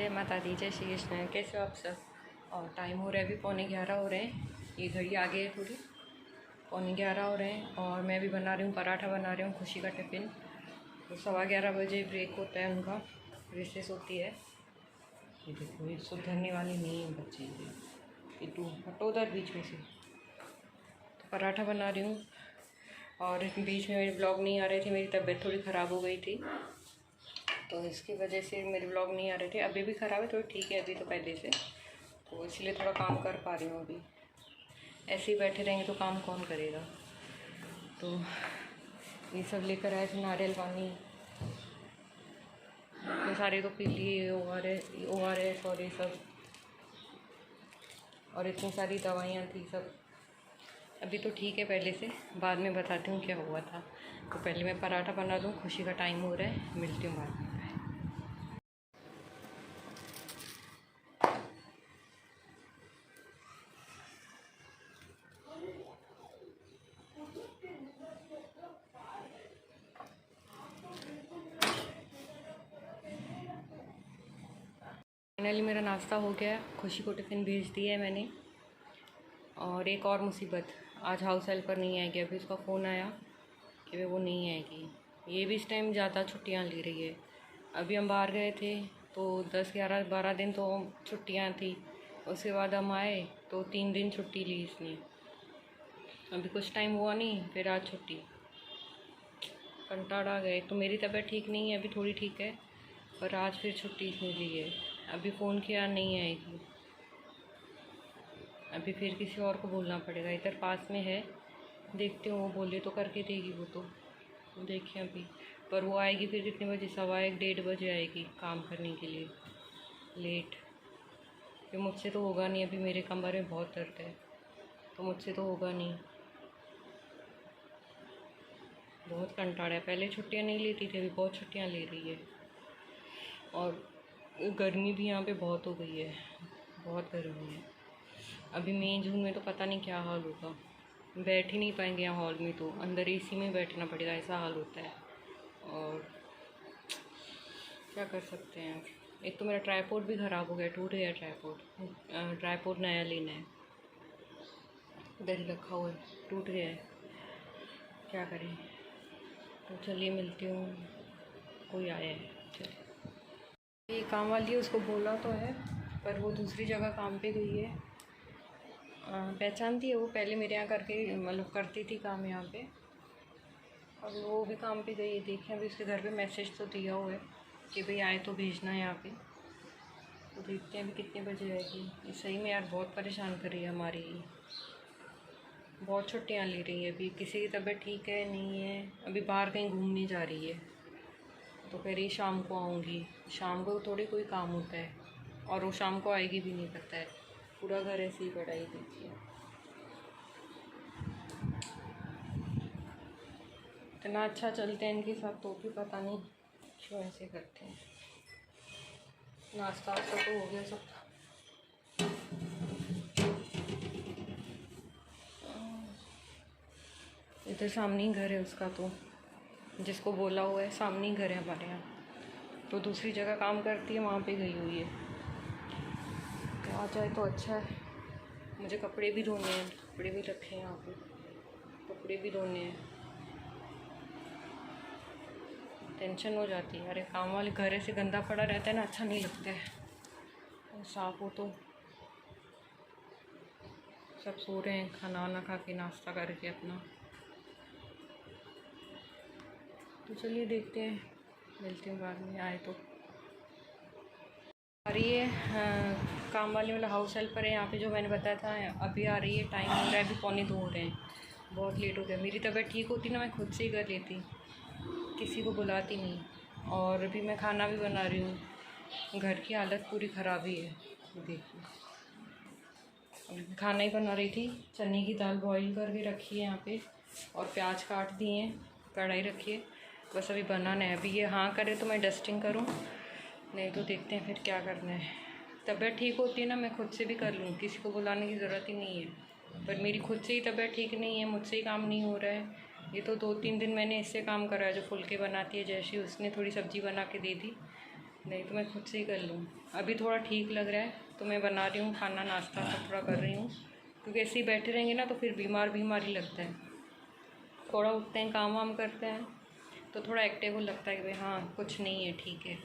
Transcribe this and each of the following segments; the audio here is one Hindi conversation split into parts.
जय माता दी, जय श्री कृष्ण। कैसे हो आप सब? और टाइम हो रहा है, अभी 11:15 हो रहे हैं। ये घड़ी आगे है थोड़ी, 11:15 हो रहे हैं। और मैं भी बना रही हूँ, पराठा बना रही हूँ खुशी का टिफ़िन। तो 11:15 बजे ब्रेक होता है उनका, रिसेस होती है। ये देखो, ये सुधरने वाली नहीं है बच्चे, ये तू हटो उधर बीच में से। तो पराठा बना रही हूँ। और बीच में मेरे ब्लॉग नहीं आ रहे थे, मेरी तबीयत थोड़ी ख़राब हो गई थी, तो इसकी वजह से मेरे ब्लॉग नहीं आ रहे थे। अभी भी ख़राब है, थोड़ी ठीक है अभी तो पहले से, तो इसलिए थोड़ा काम कर पा रही हूँ अभी। ऐसे ही बैठे रहेंगे तो काम कौन करेगा। तो ये सब लेकर आए थे, नारियल पानी इतने सारे तो पी लिए, ORS और ये सब, और इतनी सारी दवाइयाँ थी सब। अभी तो ठीक है पहले से, बाद में बताती हूँ क्या हुआ था। तो पहले मैं पराठा बना दूँ, खुशी का टाइम हो रहा है, मिलती हूँ बाद में। फाइनली मेरा नाश्ता हो गया, खुशी को टिफ़िन भेज दिया है मैंने। और एक और मुसीबत, आज हाउस हेल्पर नहीं आएगी। अभी उसका फ़ोन आया कि वो नहीं आएगी। ये भी इस टाइम ज़्यादा छुट्टियां ले रही है। अभी हम बाहर गए थे तो 10, 11, 12 दिन तो छुट्टियां थी। उसके बाद हम आए तो 3 दिन छुट्टी ली इसने। अभी कुछ टाइम हुआ नहीं, फिर आज छुट्टी। कंटाड़ा गए। तो मेरी तबीयत ठीक नहीं है, अभी थोड़ी ठीक है, पर आज फिर छुट्टी इसने ली है। अभी फ़ोन किया, नहीं आएगी। अभी फिर किसी और को बोलना पड़ेगा, इधर पास में है, देखते हो वो बोले तो करके देगी वो तो, देखें अभी। पर वो आएगी फिर कितने बजे? 1:15, 1:30 बजे आएगी काम करने के लिए, लेट। फिर मुझसे तो होगा नहीं, अभी मेरे कमर में बहुत दर्द है, तो मुझसे तो होगा नहीं। बहुत कंटाड़ा है। पहले छुट्टियां नहीं लेती थी, अभी बहुत छुट्टियां ले रही है। और गर्मी भी यहाँ पे बहुत हो गई है, बहुत गर्मी है। अभी मई जून में तो पता नहीं क्या हाल होगा, बैठ ही नहीं पाएंगे यहाँ हॉल में, तो अंदर AC में बैठना पड़ेगा, ऐसा हाल होता है। और क्या कर सकते हैं। एक तो मेरा ट्राईपोड भी ख़राब हो गया, टूट गया ट्राईपोड। ट्राईपोड नया लेना है, इधर ही रखा हुआ है, टूट गया है, क्या करें। तो चलिए मिलती हूँ, कोई आया है। चलिए, ये काम वाली है, उसको बोला तो है, पर वो दूसरी जगह काम पे गई है। पहचानती है वो, पहले मेरे यहाँ करके मतलब करती थी काम यहाँ पे, और वो भी काम पे गई है। देखें, अभी उसके घर पे मैसेज तो दिया हुआ है कि भाई आए तो भेजना है यहाँ पे। तो देखते हैं अभी कितने बजे आएगी। ये सही में यार बहुत परेशान कर रही है हमारी, बहुत छुट्टियाँ ले रही है। अभी किसी की तबीयत ठीक है नहीं है, अभी बाहर कहीं घूमने जा रही है, तो कह रही शाम को आऊँगी। शाम को थोड़ी कोई काम होता है, और वो शाम को आएगी भी नहीं, पता है। पूरा घर ऐसे ही पड़ा ही, देखिए। इतना अच्छा चलते हैं इनके साथ, तो भी पता नहीं क्यों ऐसे करते हैं। नाश्ता वास्ता तो हो गया सब। इधर सामने ही घर है उसका, तो जिसको बोला हुआ है सामने ही घर है हमारे यहाँ। तो दूसरी जगह काम करती है, वहाँ पे गई हुई है। तो आ जाए तो अच्छा है। मुझे कपड़े भी धोने हैं, कपड़े भी रखे हैं यहाँ पे, कपड़े भी धोने हैं। टेंशन हो जाती है। अरे काम वाले घर ऐसे गंदा पड़ा रहता है ना, अच्छा नहीं लगता है। साफ हो तो। सब सो रहे हैं, खाना वाना खा के, नाश्ता करके अपना। तो चलिए देखते हैं, मिलती हूँ बाद में, आए तो। आ रही है काम वाली, मतलब हाउस हेल्पर है यहाँ पे, जो मैंने बताया था। अभी आ रही है, टाइम हो रहा है, अभी 11:45 हो रहे हैं, बहुत लेट हो गया। मेरी तबीयत ठीक होती ना, मैं खुद से ही कर लेती, किसी को बुलाती नहीं। और अभी मैं खाना भी बना रही हूँ, घर की हालत पूरी ख़राब ही है, देखिए। खाना ही बना रही थी, चने की दाल बॉईल करके रखी है यहाँ पे, और प्याज काट दिए हैं, कढ़ाई रखी है, बस अभी बनाना है। अभी ये हाँ करे तो मैं डस्टिंग करूँ, नहीं तो देखते हैं फिर क्या करना है। तबीयत ठीक होती है ना, मैं खुद से भी कर लूँ, किसी को बुलाने की ज़रूरत ही नहीं है। पर मेरी खुद से ही तबीयत ठीक नहीं है, मुझसे ही काम नहीं हो रहा है। ये तो 2-3 दिन मैंने इससे काम करा है, जो फुलके बनाती है जैसी, उसने थोड़ी सब्ज़ी बना के दे दी, नहीं तो मैं खुद से ही कर लूँ। अभी थोड़ा ठीक लग रहा है तो मैं बना रही हूँ खाना, नाश्ता सब थोड़ा कर रही हूँ, क्योंकि ऐसे ही बैठे रहेंगे ना तो फिर बीमार ही लगता है। थोड़ा उठते हैं, काम वाम करते हैं तो थोड़ा एक्टिव लगता है कि भाई हाँ कुछ नहीं है, ठीक है।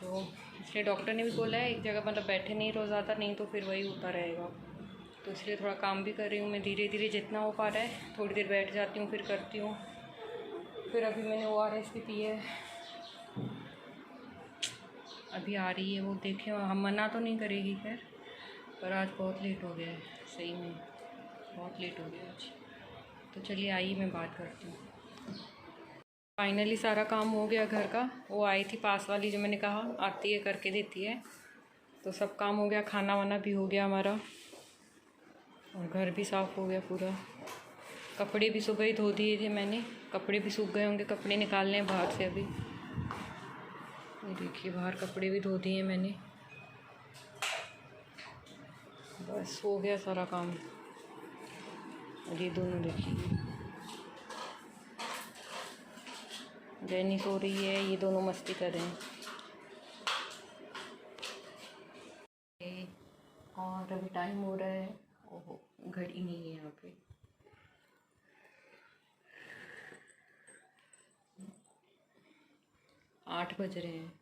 तो इसलिए डॉक्टर ने भी बोला है एक जगह मतलब बैठे नहीं रहो ज़्यादा, नहीं तो फिर वही होता रहेगा। तो इसलिए थोड़ा काम भी कर रही हूँ मैं, धीरे धीरे जितना हो पा रहा है। थोड़ी देर बैठ जाती हूँ, फिर करती हूँ। फिर अभी मैंने ORS भी पी है, अभी आ रही है वो, देखें हम मना तो नहीं करेगी खैर, पर आज बहुत लेट हो गया है, सही में बहुत लेट हो गया आज। तो चलिए आइए मैं बात करती हूँ। फाइनली सारा काम हो गया घर का। वो आई थी पास वाली, जो मैंने कहा आती है करके देती है, तो सब काम हो गया। खाना वाना भी हो गया हमारा और घर भी साफ़ हो गया पूरा। कपड़े भी सुबह ही धो दिए थे मैंने, कपड़े भी सूख गए होंगे, कपड़े निकालने हैं बाहर से अभी। ये देखिए बाहर कपड़े भी धो दिए मैंने। बस हो गया सारा काम। और ये दोनों देखिए, जैनी सो रही है, ये दोनों मस्ती कर रहे हैं। और अभी टाइम हो रहा है, ओहो घड़ी नहीं है यहाँ पे, 8 बज रहे हैं,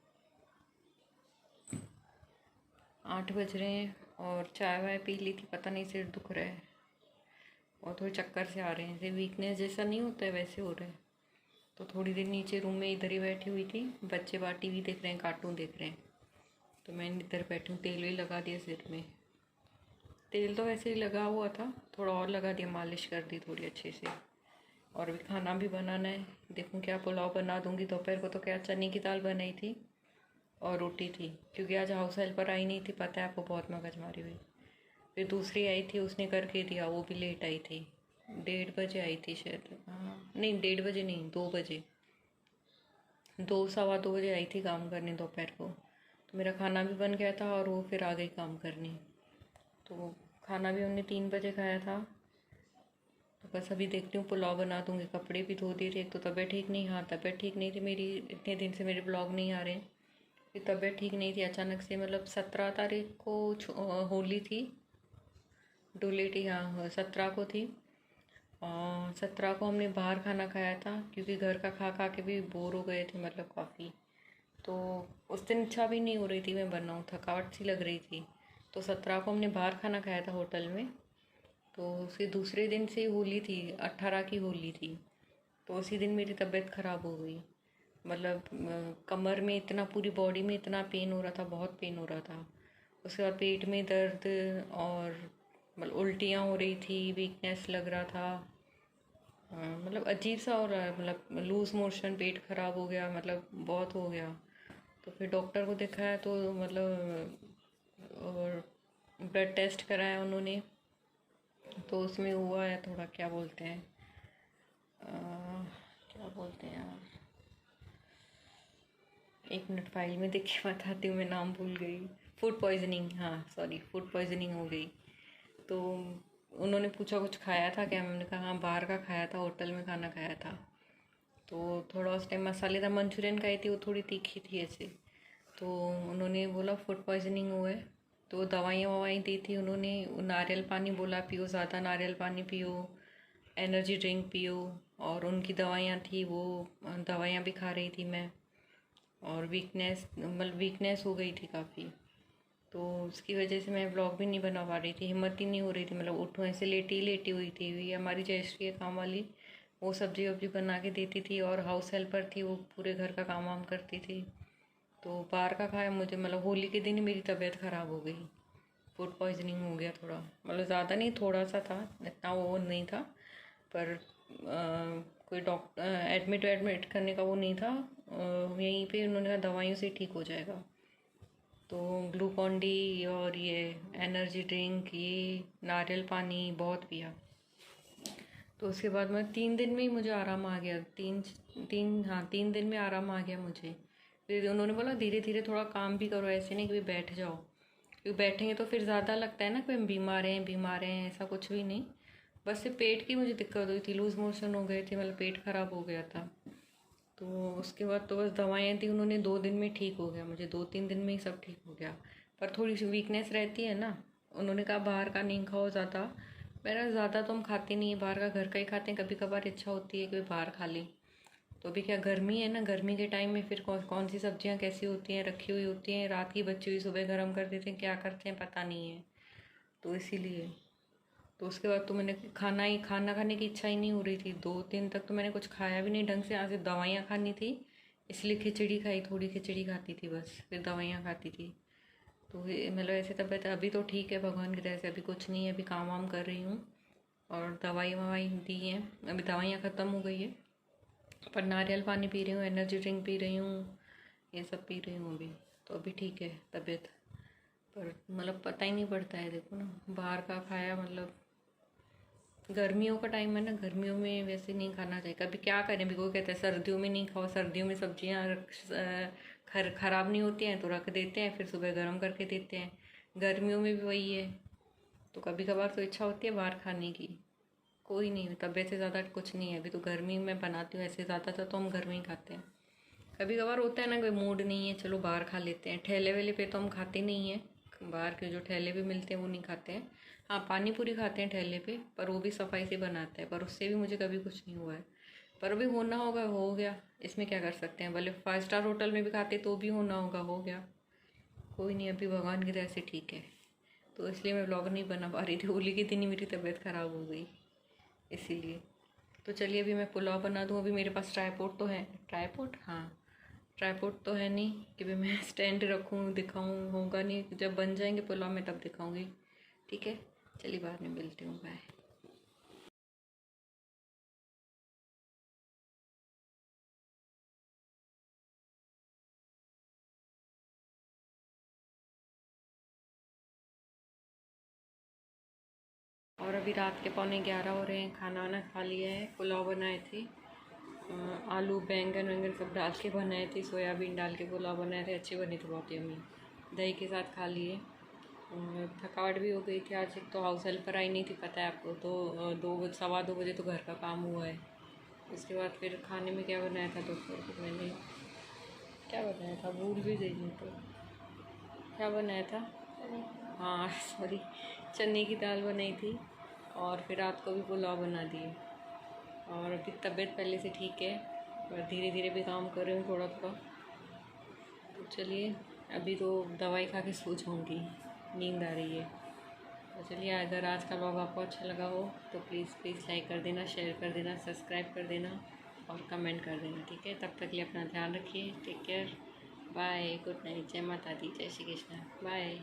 8 बज रहे हैं। और चाय वाय पी ली थी, पता नहीं सिर दुख रहा है और थोड़े चक्कर से आ रहे हैं, जैसे वीकनेस जैसा नहीं होता है वैसे हो रहा है। तो थोड़ी देर नीचे रूम में इधर ही बैठी हुई थी, बच्चे बाहर टीवी देख रहे हैं, कार्टून देख रहे हैं, तो मैं इधर बैठी हूँ। तेल भी लगा दिया सिर में, तेल तो वैसे ही लगा हुआ था, थोड़ा और लगा दिया, मालिश कर दी थोड़ी अच्छे से। और अभी खाना भी बनाना है, देखूँ क्या पुलाव बना दूँगी। दोपहर को तो क्या चने की दाल बनाई थी और रोटी थी, क्योंकि आज हाउस हेल्पर आई नहीं थी, पता है आपको, बहुत मगजमारी हुई। फिर दूसरी आई थी, उसने करके दिया, वो भी लेट आई थी, 1:30 बजे आई थी शायद। हाँ नहीं 1:30 बजे नहीं, 2 बजे, 2 सवा 2 बजे आई थी काम करने दोपहर को। तो मेरा खाना भी बन गया था और वो फिर आ गई काम करने। तो खाना भी हमने 3 बजे खाया था। तो बस अभी देखती हूँ पुलाव बना दूँगी। कपड़े भी धो दिए थे, एक तो तबीयत ठीक नहीं, हाँ तबीयत ठीक नहीं थी मेरी, इतने दिन से मेरे ब्लॉग नहीं आ रहे। फिर तबीयत ठीक नहीं थी अचानक से, मतलब 17 तारीख को होली थी, डुलेटी, हाँ 17 को थी। और 17 को हमने बाहर खाना खाया था, क्योंकि घर का खा खा के भी बोर हो गए थे, मतलब काफ़ी। तो उस दिन इच्छा भी नहीं हो रही थी मैं बनाऊँ, थकावट सी लग रही थी। तो 17 को हमने बाहर खाना खाया था होटल में। तो उसके दूसरे दिन से होली थी, 18 की होली थी। तो उसी दिन मेरी तबीयत ख़राब हो गई, मतलब कमर में इतना, पूरी बॉडी में इतना पेन हो रहा था, बहुत पेन हो रहा था। उसके बाद पेट में दर्द और मतलब उल्टियाँ हो रही थी, वीकनेस लग रहा था, मतलब अजीब सा हो रहा है, मतलब लूज़ मोशन, पेट ख़राब हो गया, मतलब बहुत हो गया। तो फिर डॉक्टर को दिखाया, तो मतलब और ब्लड टेस्ट कराया उन्होंने, तो उसमें हुआ है थोड़ा, क्या बोलते हैं क्या बोलते हैं यार, 1 मिनट फाइल में देख के बताती हूँ, मैं नाम भूल गई। फूड पॉइजनिंग, हाँ सॉरी, फूड पॉइजनिंग हो गई। तो उन्होंने पूछा कुछ खाया था क्या, मैंने कहा हाँ बाहर का खाया था, होटल में खाना खाया था। तो थोड़ा उस टाइम मसालेदार मंचूरियन खाई थी, वो थोड़ी तीखी थी ऐसे। तो उन्होंने बोला फूड पॉइजनिंग हुआ है। तो दवाइयाँ ववाई दी थी उन्होंने, नारियल पानी बोला पियो, ज़्यादा नारियल पानी पियो, एनर्जी ड्रिंक पियो। और उनकी दवाइयाँ थी, वो दवाइयाँ भी खा रही थी मैं। और वीकनेस, मतलब वीकनेस हो गई थी काफ़ी, तो उसकी वजह से मैं ब्लॉग भी नहीं बना पा रही थी, हिम्मत ही नहीं हो रही थी, मतलब उठूँ ऐसे, लेटी लेटी हुई थी। ये हमारी जयश्री है काम वाली, वो सब्जी वब्जी बना के देती थी, और हाउस हेल्पर थी, वो पूरे घर का काम वाम करती थी। तो बाहर का खाया मुझे, मतलब होली के दिन ही मेरी तबीयत ख़राब हो गई, फूड पॉइजनिंग हो गया थोड़ा, मतलब ज़्यादा नहीं, थोड़ा सा था, इतना वो नहीं था। पर कोई डॉक्टर एडमिट करने का वो नहीं था, यहीं पे उन्होंने कहा दवाइयों से ठीक हो जाएगा। तो ग्लूकॉन डी और ये एनर्जी ड्रिंक, ये नारियल पानी बहुत पिया। तो उसके बाद मैं 3 दिन में ही मुझे आराम आ गया, 3 दिन में आराम आ गया मुझे। फिर उन्होंने बोला धीरे धीरे थोड़ा काम भी करो, ऐसे नहीं कि बैठ जाओ, क्योंकि बैठेंगे तो फिर ज़्यादा लगता है ना कि हम बीमार हैं, ऐसा कुछ भी नहीं। बस सिर्फ पेट की मुझे दिक्कत हुई थी, लूज़ मोशन हो गए थे, मतलब पेट ख़राब हो गया था। तो उसके बाद तो बस दवाइयाँ थी, उन्होंने 2 दिन में ठीक हो गया मुझे, 2-3 दिन में ही सब ठीक हो गया। पर थोड़ी सी वीकनेस रहती है ना। उन्होंने कहा बाहर का नहीं खाओ ज़्यादा। मेरा ज़्यादा तो हम खाते नहीं है बाहर का, घर का ही खाते हैं। कभी कभार इच्छा होती है कि बाहर खा ली। तो अभी क्या गर्मी है ना, गर्मी के टाइम में फिर कौन कौन सी सब्जियां कैसी होती हैं, रखी हुई होती हैं, रात की बची हुई सुबह गर्म कर देते हैं, क्या करते हैं पता नहीं है। तो इसीलिए तो उसके बाद तो मैंने खाना खाने की इच्छा ही नहीं हो रही थी। 2 दिन तक तो मैंने कुछ खाया भी नहीं ढंग से। यहाँ से दवाइयाँ खानी थी, इसलिए खिचड़ी खाई, थोड़ी खिचड़ी खाती थी बस, फिर दवाइयाँ खाती थी। तो मतलब ऐसे तबीयत अभी तो ठीक है भगवान की दया से, अभी कुछ नहीं है, अभी काम वाम कर रही हूँ और दवाई ववाई दी हैं। अभी दवाइयाँ ख़त्म हो गई है, पर नारियल पानी पी रही हूँ, एनर्जी ड्रिंक पी रही हूँ, ये सब पी रही हूँ अभी। तो अभी ठीक है तबीयत, पर मतलब पता ही नहीं पड़ता है। देखो ना, बाहर का खाया, मतलब गर्मियों का टाइम है ना, गर्मियों में वैसे नहीं खाना चाहिए। कभी क्या करें, भी कोई कहता है सर्दियों में नहीं खाओ, सर्दियों में सब्जियाँ खराब नहीं होती हैं तो रख देते हैं, फिर सुबह गर्म करके देते हैं। गर्मियों में भी वही है। तो कभी कभार तो इच्छा होती है बाहर खाने की। कोई नहीं, तबीयत से ज़्यादा कुछ नहीं है। अभी तो गर्मी में बनाती हूँ, ऐसे ज़्यादातर तो हम घर में ही खाते हैं। कभी कभार होता है ना, कोई मूड नहीं है, चलो बाहर खा लेते हैं। ठेले वेले पे तो हम खाते नहीं हैं, बाहर के जो ठेले पे मिलते हैं वो नहीं खाते हैं। हाँ, पानी पूरी खाते हैं ठेले पे, पर वो भी सफाई से बनाते हैं, पर उससे भी मुझे कभी कुछ नहीं हुआ है। पर अभी होना होगा, हो गया, इसमें क्या कर सकते हैं। भले 5 स्टार होटल में भी खाते तो भी होना होगा, हो गया। कोई नहीं, अभी भगवान की दया से ठीक है। तो इसलिए मैं व्लॉग नहीं बना पा रही थी, होली के दिन ही मेरी तबीयत ख़राब हो गई इसीलिए। तो चलिए अभी मैं पुलाव बना दूँ। अभी मेरे पास ट्राईपोड तो है, ट्राईपोड, हाँ ट्राईपोड तो है नहीं कि भाई मैं स्टैंड रखूँ दिखाऊँ, होगा नहीं। जब बन जाएंगे पुलाव मैं तब दिखाऊँगी, ठीक है। चलिए बाद में मिलती हूँ, बाय। और अभी रात के 11:15 हो रहे हैं, खाना वाना खा लिया है। पुलाव बनाए थे, आलू बैंगन वैंगन सब डाल के बनाए थे, सोयाबीन डाल के पुलाव बनाए थे, अच्छे बने थे, बहुत यम्मी। दही के साथ खा लिए। थकावट भी हो गई थी आज। एक तो हाउस हेल्पर आई नहीं थी, पता है आपको, तो 2 सवा 2 बजे तो घर का काम हुआ है। उसके बाद फिर खाने में क्या बनाया था दोपहर को, मैंने क्या बनाया था भूल भी गई हूँ। तो क्या बनाया था, हाँ सॉरी, चने की दाल बनाई थी। और फिर रात को भी पुलाव बना दिए। और अभी तबीयत पहले से ठीक है, और धीरे धीरे भी काम कर रही हूँ थोड़ा थोड़ा। तो चलिए अभी तो दवाई खा के सो जाऊँगी, नींद आ रही है। तो चलिए, अगर आज का व्लॉग आपको अच्छा लगा हो तो प्लीज़ लाइक कर देना, शेयर कर देना, सब्सक्राइब कर देना और कमेंट कर देना, ठीक है। तब तक के लिए अपना ध्यान रखिए, take care, bye, good night, जय माता दी, जय श्री कृष्ण, बाय।